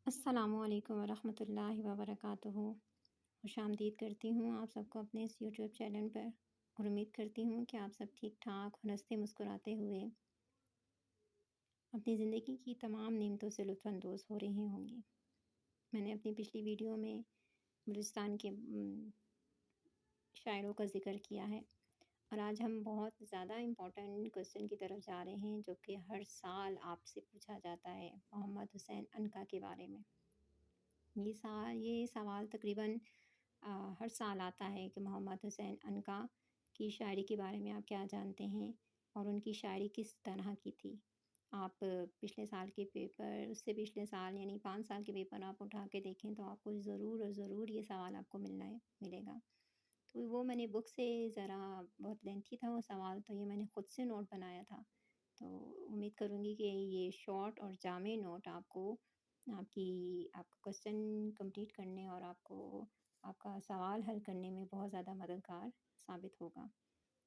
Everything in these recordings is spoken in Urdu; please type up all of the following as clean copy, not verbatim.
السلام علیکم ورحمۃ اللہ وبرکاتہ۔ خوش آمدید کرتی ہوں آپ سب کو اپنے اس یوٹیوب چینل پر، اور امید کرتی ہوں کہ آپ سب ٹھیک ٹھاک ہنستے مسکراتے ہوئے اپنی زندگی کی تمام نعمتوں سے لطف اندوز ہو رہے ہوں گے۔ میں نے اپنی پچھلی ویڈیو میں بلوچستان کے شاعروں کا ذکر کیا ہے، اور آج ہم بہت زیادہ امپورٹنٹ کویسچن کی طرف جا رہے ہیں جو کہ ہر سال آپ سے پوچھا جاتا ہے، محمد حسین عنقا کے بارے میں۔ یہ سوال تقریباً ہر سال آتا ہے کہ محمد حسین عنقا کی شاعری کے بارے میں آپ کیا جانتے ہیں، اور ان کی شاعری کس طرح کی تھی۔ آپ پچھلے سال کے پیپر، اس سے پچھلے سال یعنی 5 سال کے پیپر آپ اٹھا کے دیکھیں تو آپ کو ضرور اور ضرور یہ سوال آپ کو ملے گا۔ تو وہ میں نے بک سے ذرا بہت لینتھی تھا وہ سوال، تو یہ میں نے خود سے نوٹ بنایا تھا۔ تو امید کروں گی کہ یہ شارٹ اور جامع نوٹ آپ کا کویسچن کمپلیٹ کرنے اور آپ کا سوال حل کرنے میں بہت زیادہ مددگار ثابت ہوگا۔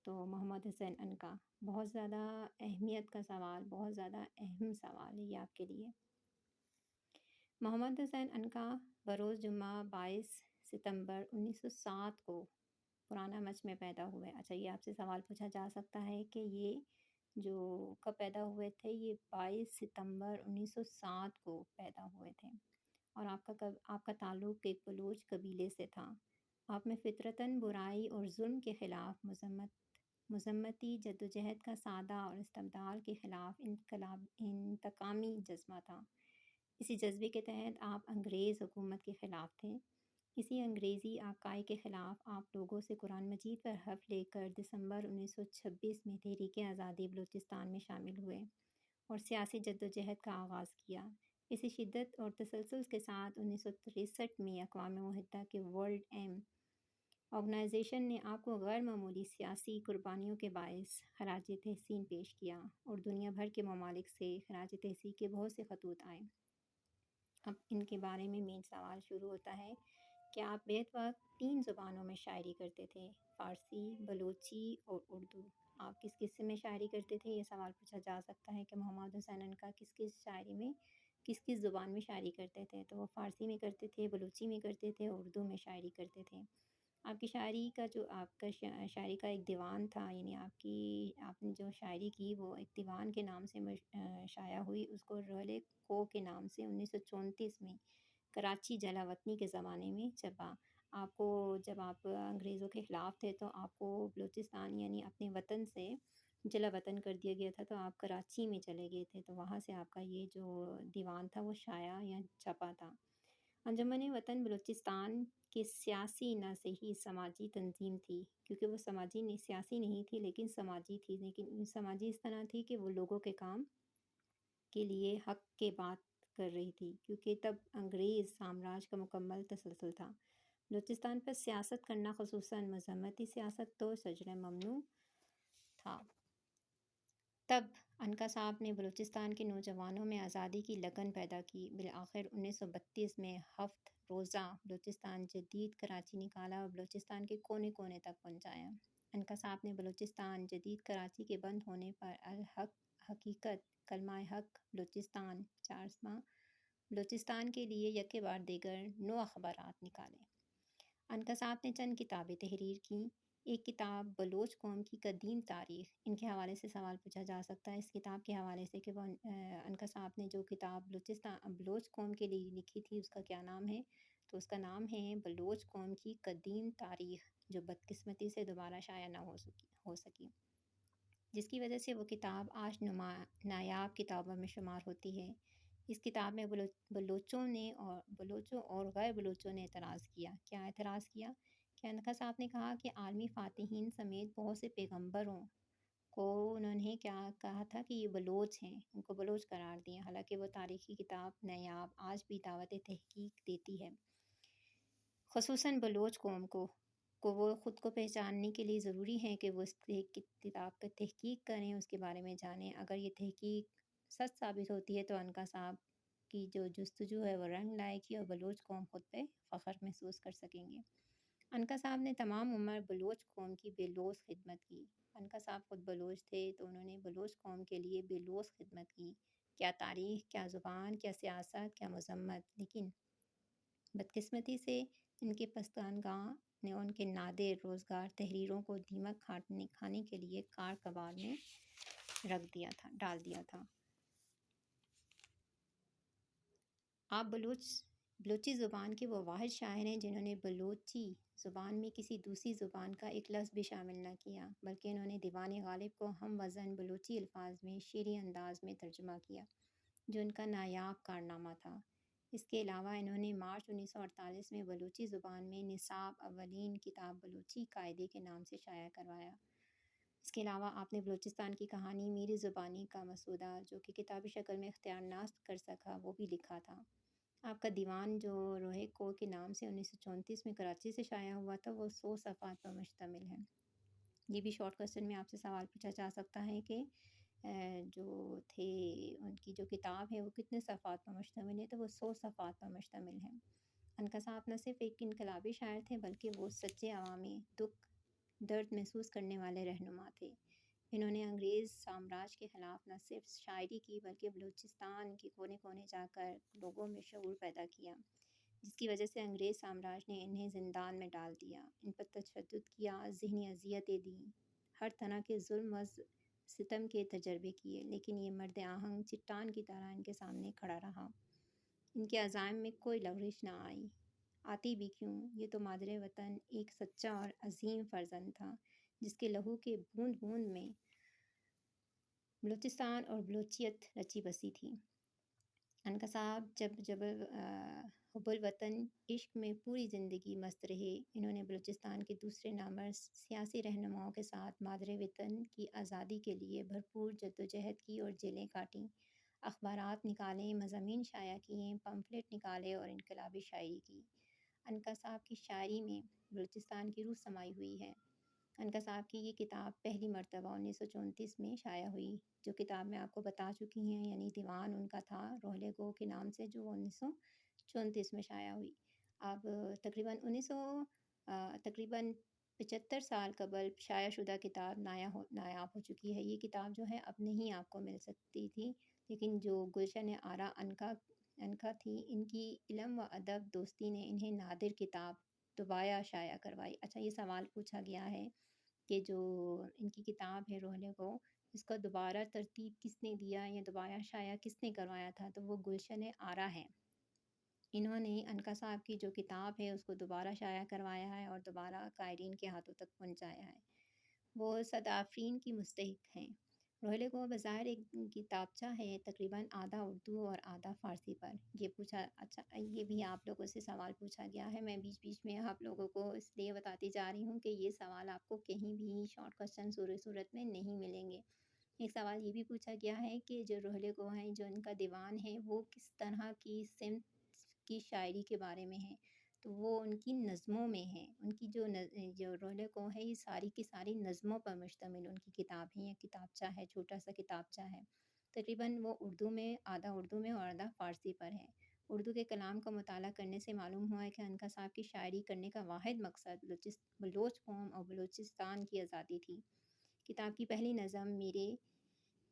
تو محمد حسین عنقا بہت زیادہ اہمیت کا سوال، بہت زیادہ اہم سوال ہے یہ آپ کے لیے۔ محمد حسین عنقا بروز جمعہ 22 ستمبر 1907 کو پرانا مچ میں پیدا ہوئے۔ اچھا، یہ آپ سے سوال پوچھا جا سکتا ہے کہ یہ جو کب پیدا ہوئے تھے، یہ 22 ستمبر 1907 کو پیدا ہوئے تھے، اور آپ کا تعلق ایک بلوچ قبیلے سے تھا۔ آپ میں فطرتاً برائی اور ظلم کے خلاف مذمتی جدوجہد کا سادہ اور استبدال کے خلاف انتقامی جذبہ تھا۔ اسی جذبے کے تحت آپ انگریز حکومت کے خلاف تھے۔ اسی انگریزی آقائی کے خلاف آپ لوگوں سے قرآن مجید پر حرف لے کر دسمبر 1926 میں تحریک آزادی بلوچستان میں شامل ہوئے اور سیاسی جدوجہد کا آغاز کیا۔ اسی شدت اور تسلسل کے ساتھ 1963 میں اقوام متحدہ کے ورلڈ ایم آرگنائزیشن نے آپ کو غیر معمولی سیاسی قربانیوں کے باعث خراج تحسین پیش کیا، اور دنیا بھر کے ممالک سے خراج تحسین کے بہت سے خطوط آئے۔ اب ان کے بارے میں مین سوال شروع ہوتا ہے کہ آپ بیت وقت 3 زبانوں میں شاعری کرتے تھے، فارسی، بلوچی اور اردو۔ آپ کس میں شاعری کرتے تھے؟ یہ سوال پوچھا جا سکتا ہے کہ محمد حسین عنقا کس شاعری میں کس زبان میں شاعری کرتے تھے؟ تو وہ فارسی میں کرتے تھے، بلوچی میں کرتے تھے، اردو میں شاعری کرتے تھے۔ آپ کی شاعری کا شاعری کا ایک دیوان تھا، یعنی آپ نے جو شاعری کی وہ ایک دیوان کے نام سے شائع ہوئی، اس کو رولے کو کے نام سے 1934 میں کراچی جلا وطنی کے زمانے میں چھپا۔ آپ کو جب آپ انگریزوں کے خلاف تھے تو آپ کو بلوچستان یعنی اپنے وطن سے جلا وطن کر دیا گیا تھا، تو آپ کراچی میں چلے گئے تھے، تو وہاں سے آپ کا یہ جو دیوان تھا وہ شائع یا چھپا تھا۔ انجمن وطن بلوچستان کی سیاسی نہ صحیح سماجی تنظیم تھی، کیونکہ وہ سیاسی نہیں تھی لیکن سماجی تھی، لیکن سماجی اس طرح تھی کہ وہ لوگوں کے کام کے لیے حق کے بات کر رہی تھی، کیونکہ تب انگریز سامراج کا مکمل تسلسل تھا۔ بلوچستان پر سیاست کرنا، خصوصاً مذمتی سیاست، تو شجر ممنوع تھا۔ تب عنقا صاحب نے بلوچستان کے نوجوانوں میں آزادی کی لگن پیدا کی۔ بالآخر 1932 میں 7 روزہ بلوچستان جدید کراچی نکالا اور بلوچستان کے کونے کونے تک پہنچایا۔ عنقا صاحب نے بلوچستان جدید کراچی کے بند ہونے پر الحق، حقیقت، کلمہ حق، بلوچستان، 4 ماہ، بلوچستان کے لیے یکے بار دیگر 9 اخبارات نکالے۔ عنقا صاحب نے چند کتابیں تحریر کیں۔ ایک کتاب بلوچ قوم کی قدیم تاریخ، ان کے حوالے سے سوال پوچھا جا سکتا ہے اس کتاب کے حوالے سے کہ عنقا صاحب نے جو کتاب بلوچ قوم کے لیے لکھی تھی اس کا کیا نام ہے؟ تو اس کا نام ہے بلوچ قوم کی قدیم تاریخ، جو بدقسمتی سے دوبارہ شائع نہ ہو سکی، جس کی وجہ سے وہ کتاب آج نایاب کتابوں میں شمار ہوتی ہے۔ اس کتاب میں بلوچوں اور غیر بلوچوں نے اعتراض کیا۔ کیا اعتراض کیا؟ کہ عنقا صاحب نے کہا کہ عالمی فاتحین سمیت بہت سے پیغمبروں کو انہوں نے کیا کہا تھا کہ یہ بلوچ ہیں، ان کو بلوچ قرار دیا، حالانکہ وہ تاریخی کتاب نایاب آج بھی دعوت تحقیق دیتی ہے۔ خصوصاً بلوچ قوم کو وہ خود کو پہچاننے کے لیے ضروری ہے کہ وہ اس کتاب پر تحقیق کریں، اس کے بارے میں جانیں۔ اگر یہ تحقیق سچ ثابت ہوتی ہے تو عنقا صاحب کی جو جستجو ہے وہ رنگ لائے گی اور بلوچ قوم خود پہ فخر محسوس کر سکیں گے۔ عنقا صاحب نے تمام عمر بلوچ قوم کی بے لوث خدمت کی۔ عنقا صاحب خود بلوچ تھے تو انہوں نے بلوچ قوم کے لیے بے لوث خدمت کی۔ کیا تاریخ، کیا زبان، کیا سیاست، کیا مذمت، لیکن بدقسمتی سے ان کے پسماندگان نے ان کے نادر روزگار تحریروں کو دیمک کھانے کے لیے کار کباڑ میں ڈال دیا تھا۔ آپ بلوچی زبان کے وہ واحد شاعر ہیں جنہوں نے بلوچی زبان میں کسی دوسری زبان کا ایک لفظ بھی شامل نہ کیا، بلکہ انہوں نے دیوان غالب کو ہم وزن بلوچی الفاظ میں شعری انداز میں ترجمہ کیا، جو ان کا نایاب کارنامہ تھا۔ اس کے علاوہ انہوں نے مارچ 1948 میں بلوچی زبان میں نصاب اولین کتاب بلوچی قاعدے کے نام سے شائع کروایا۔ اس کے علاوہ آپ نے بلوچستان کی کہانی میری زبانی کا مسودہ، جو کہ کتابی شکل میں اختیار نہ کر سکا، وہ بھی لکھا تھا۔ آپ کا دیوان جو روحے کو کے نام سے 1934 میں کراچی سے شائع ہوا تھا، وہ 100 صفحات پر مشتمل ہے۔ یہ بھی شارٹ کوسچن میں آپ سے سوال پوچھا جا سکتا ہے کہ جو تھے ان کی جو کتاب ہے وہ کتنے صفحات پر مشتمل ہے، تو وہ 100 صفحات پر مشتمل ہے۔ عنقا صاحب نہ صرف ایک انقلابی شاعر تھے، بلکہ وہ سچے عوامی دکھ درد محسوس کرنے والے رہنما تھے۔ انہوں نے انگریز سامراج کے خلاف نہ صرف شاعری کی، بلکہ بلوچستان کے کونے کونے جا کر لوگوں میں شعور پیدا کیا، جس کی وجہ سے انگریز سامراج نے انہیں زندان میں ڈال دیا، ان پر تشدد کیا، ذہنی اذیتیں دیں، ہر طرح کے ظلم و ستم کے تجربے کیے، لیکن یہ مرد آہنگ چٹان کی طرح ان کے سامنے کھڑا رہا۔ ان کے عزائم میں کوئی لغزش نہ آئی، آتی بھی کیوں؟ یہ تو مادر وطن ایک سچا اور عظیم فرزند تھا، جس کے لہو کے بوند بوند میں بلوچستان اور بلوچیت رچی بسی تھی۔ عنقا صاحب جب حب الوطن عشق میں پوری زندگی مست رہے، انہوں نے بلوچستان کے دوسرے نامور سیاسی رہنماؤں کے ساتھ مادر وطن کی آزادی کے لیے بھرپور جدوجہد کی اور جیلیں کاٹیں، اخبارات نکالے، مضامین شائع کیے، پمفلٹ نکالے اور انقلابی شاعری کی۔ عنقا صاحب کی شاعری میں بلوچستان کی روح سمائی ہوئی ہے۔ عنقا صاحب کی یہ کتاب پہلی مرتبہ 1934 میں شائع ہوئی، جو کتاب میں آپ کو بتا چکی ہیں، یعنی دیوان ان کا تھا روحلے گو کے نام سے، جو 1934 میں شائع ہوئی۔ اب تقریباً 75 سال قبل شائع شدہ کتاب نایاب ہو چکی ہے۔ یہ کتاب جو ہے اب نہیں آپ کو مل سکتی تھی، لیکن جو گلشن آرا عنقا تھی، ان کی علم و ادب دوستی نے انہیں نادر کتاب دوبارہ شائع کروائی۔ اچھا، یہ سوال پوچھا گیا ہے کہ جو ان کی کتاب ہے روحلے گو، اس کا دوبارہ ترتیب کس نے دیا یا دوبارہ شائع کس نے کروایا تھا، تو وہ گلشن آرا ہے۔ انہوں نے عنقا صاحب کی جو کتاب ہے اس کو دوبارہ شائع کروایا ہے اور دوبارہ قائرین کے ہاتھوں تک پہنچایا ہے۔ وہ صدافرین کی مستحق ہیں۔ روحلے گو بظاہر ایک کتابچہ ہے، تقریباً آدھا اردو اور آدھا فارسی پر۔ یہ بھی آپ لوگوں سے سوال پوچھا گیا ہے، میں بیچ بیچ میں آپ لوگوں کو اس لیے بتاتی جا رہی ہوں کہ یہ سوال آپ کو کہیں بھی شارٹ کوسچن صورت میں نہیں ملیں گے۔ ایک سوال یہ بھی پوچھا گیا ہے کہ جو روحلے گو ہیں، جو ان کا دیوان ہے، وہ کس طرح کی سمت کی شاعری کے بارے میں ہے، تو وہ ان کی نظموں میں ہے۔ ان کی جو روحلے گو ہے، یہ ساری کی ساری نظموں پر مشتمل ان کی کتاب ہے، یہ کتابچہ ہے، چھوٹا سا کتابچہ ہے۔ تقریباً وہ آدھا اردو میں اور آدھا فارسی پر ہے۔ اردو کے کلام کا مطالعہ کرنے سے معلوم ہوا ہے کہ عنقا صاحب کی شاعری کرنے کا واحد مقصد بلوچ قوم اور بلوچستان کی آزادی تھی۔ کتاب کی پہلی نظم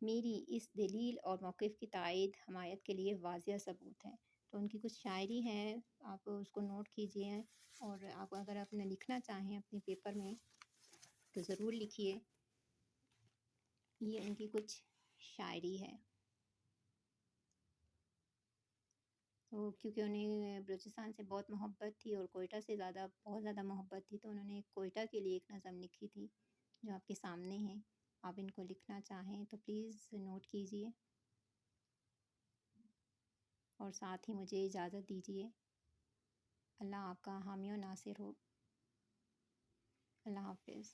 میری اس دلیل اور موقف کی تائید حمایت کے لیے واضح ثبوت ہے۔ تو ان کی کچھ شاعری ہے، آپ اس کو نوٹ کیجئے، اور آپ اگر اپنا لکھنا چاہیں اپنے پیپر میں تو ضرور لکھیے۔ یہ ان کی کچھ شاعری ہے۔ تو کیونکہ انہیں بلوچستان سے بہت محبت تھی اور کوئٹہ سے بہت زیادہ محبت تھی، تو انہوں نے کوئٹہ کے لیے ایک نظم لکھی تھی جو آپ کے سامنے ہے۔ آپ ان کو لکھنا چاہیں تو پلیز نوٹ کیجئے اور ساتھ ہی مجھے اجازت دیجیے۔ اللہ آپ کا حامی و ناصر ہو۔ اللہ حافظ۔